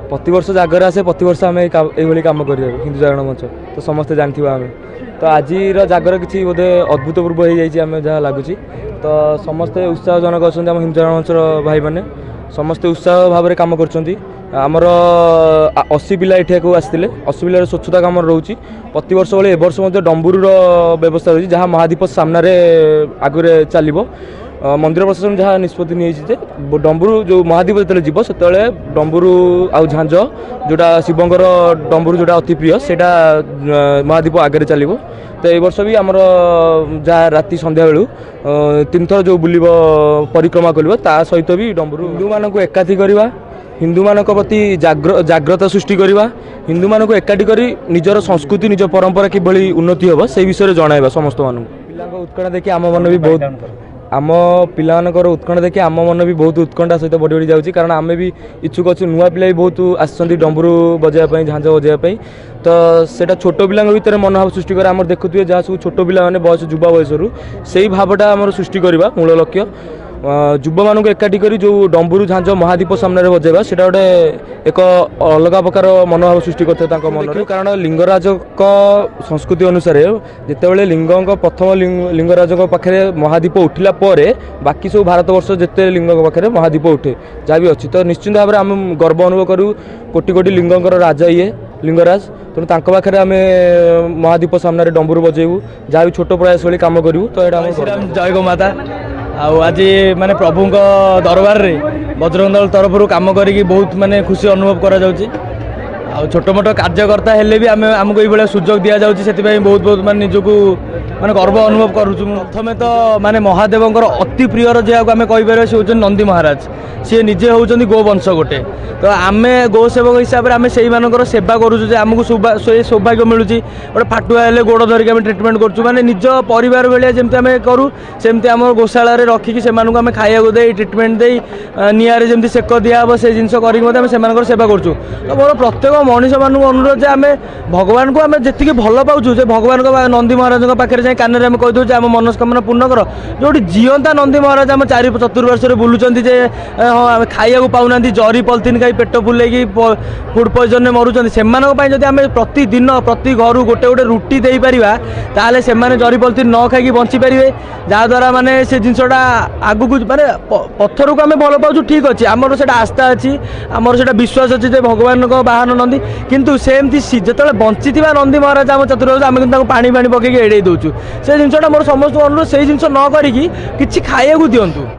प्रतिवर्ष जागर आसे प्रतिवर्ष आम ये कम कर हिंदू जागरण मंच तो समस्ते जानते आम तो आज जागर किसी बोधे अभूतपूर्व हो जाए जहाँ लगुच तो समस्ते उत्साहजनक अच्छा आम हिंदू जागरण मंचर भाई मैंने समस्ते उत्साह भाव में कम करमर 80 पिला ये आसते 80 पिलार स्वच्छता कम रोचे प्रतिवर्ष भाई ए वर्ष डंबुर व्यवस्था रही जहाँ महादीप सामने आगे चलो मंदिर प्रशासन जहाँ निष्पत्ति नहीं डंबुर जो महादीप जो जीव से डंबुर आउ झांझ जोटा शिवंकर डंबुर जोटा अति प्रिय से महादीप आगे चलो तो ये वर्ष भी आमर जहाँ राति संध्या बेलू 3 थर जो बुल परिक्रमा कर सहित भी डंबुर हिंदू मानक एकाठी करवा हिंदू मानक प्रति जाग्रता सृष्टि करवा हिंदू मानक एकाठी करी निजर संस्कृति निज परंपरा किभली उन्नति हम से विषय जणाइबा समस्त मानक पिला उत्कण्ठा देखिए आम मन भी बहुत आम पिलानकर उत्कण्ठा देखिए आम मन भी बहुत उत्कण्ठा सहित बढ़ी बढ़ी जाऊँगी कारण आम भी इच्छुक अच्छे नुआ पिला भी बहुत आसछन्ति डंबुरू बजाइवाई झांझ बजाइवाई तो सेटा छोट पिला भितर मनोभाव सृष्टि कर आम देखुए जहाँ सब छोट पिला मैंने बयस युवा बयसरू से भावटा आम सृष्टि करवा मूल लक्ष्य युवा मानक एकाठी कर जो डंबुरू झांझ महादीप सामने बजाइवा से गोटे एक अलग प्रकार मनोभाव सृष्टि करते मन कारण लिंगराज संस्कृति अनुसार जितेबाला लिंग प्रथम लिंगराज पाखे महादीप उठिला बाकी सब भारत वर्ष जिते लिंग पाखे महादीप उठे जहाँ भी अच्छी तो निश्चिंत भाव में आम गर्व अनुभव करूँ कोटि कोटि लिंगर राजा ये लिंगराज तेणु पाखे आम महादीप सामने डंबुरू बजेबू जहाँ भी छोट प्रयास भाई कम करूँ तो यहाँ जय गो माता आज माने प्रभु दरबार रे बजरंग दल तरफ कम करी बहुत माने खुशी अनुभव करा जाउची छोट मोट कार्यकर्ता हेले भी आमको ये सुजोग दि जाऊँगी से बहुत बहुत माने निजक माने गर्व अनुभव करुँ प्रथम तो माने महादेव अति प्रियर जहाँ आम कहीपर सी हूँ नंदी महाराज सी निजे होती गोवंश गोटे तो आम गो सेवक हिसाब से आम से मानकर सेवा करुँ आमको सौभाग्य मिलूँ गोटे फाटुआ हेल्ले गोड़ धरिक आम ट्रिटमेंट करूँ माने निज परिवार भाया जमी आम करूँ सेमती आम गोशाला रखिकी से आम खाइबा दे ट्रिटमेंट दे निआरे जमी सेक दिहब से जिन कर सेवा करूँ तो मोर प्रत्येक मनीष मान अनुरोध जे आम भगवान को आम जी भल पाचु भगवान नंदी महाराज पाखे जाए कान में कहीदे आम मनस्कामना पूर्ण कर जो जीवंता नंदी महाराज आम 4 चतुर्पार्श्वर बुलूँ जे हाँ खाइबा पाऊना जरी पलिथिन खाई पेट फुलेकी फुड पॉइजन मरुँच से आम प्रतिदिन प्रति घर गोटे गोटे रुटी दे पारिबा ताले से जरी पलिथिन न खाई बंची पारे जहाँद्वारा माने से जिनसटा आगू माने पत्थर को आम भल पाचु ठीक अच्छे आमर से आस्था अच्छी आमर से विश्वास अच्छी भगवान बाहन नंदी किंतु सेमती जो बंची नंदी महाराज आम चतुर्थ आम कि पानी पानी पकईकि एड़े दौचु से जिनटा मोर समस्त अनुरोध से जिन न करी खाइबा दिंतु।